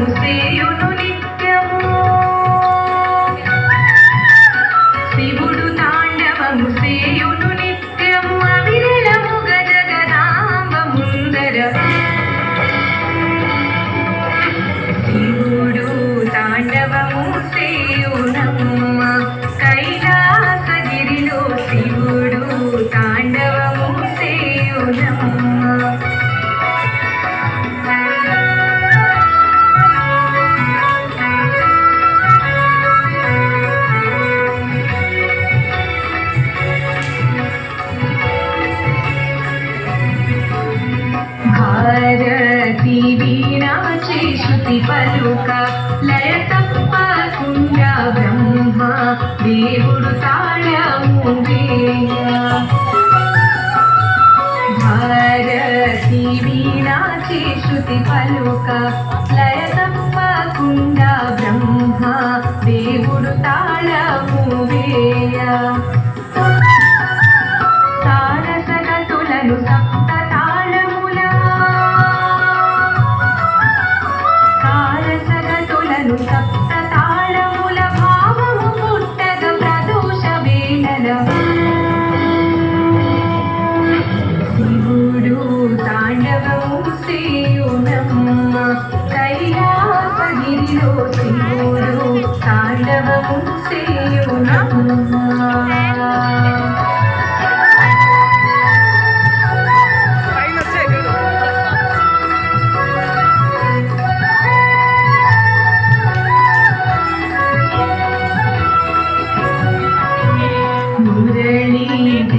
తాండవము సేయును నిత్యము శివుడు తాండవము సేయును నిత్యము అవిరళముగ జగదాంబ ముందర శివుడు తాండవము సేయునమ్మ కైలాసగిరిలో శివుడు తాండవము సేయునమ్మ భారతి వీణాచి శృతి పలుక లయ తప్పకుండా బ్రహ్మ దేవుడు తాళము వేయ భారతి వీణాచి శృతి పలుక లయ తప్పకుండా బ్రహ్మ దేవుడు తాళము వేయ తారసగతులను సప్త సప్త తాళముల భావము పుట్టగ ప్రదోష వేళల శివుడు తాండవము సేయునమ్మ కైలాసగిరిలో శివుడు తాండవము సేయునమ్మ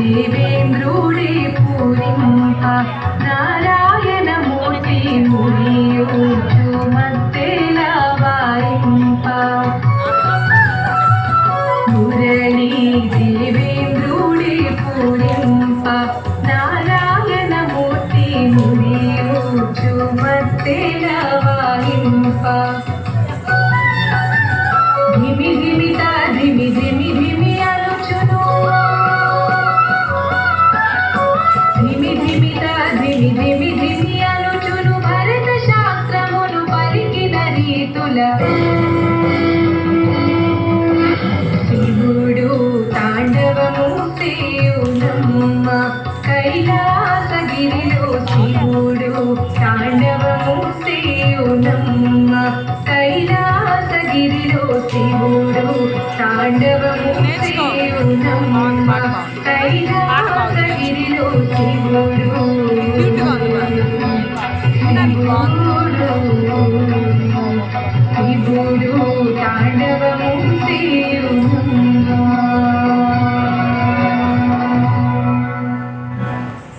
దేవేంద్రుడే పూరింప నారాయణమూర్తి మునియూచు మత్తెల వాయింప మురళీ దేవేంద్రుడే పూరింప నారాయణమూర్తి మునియూచు మత్తెల వాయింప ధిమి ధిమిత ధిమి ధిమి ధిమి అనుచును ధిమి ధిమి ధిమి అనుచును భరత శాస్త్రమును పలికిన రీతుల శివుడు తాండవము సేయునమ్మ కైలాసగిరిలో శివుడు తాండవ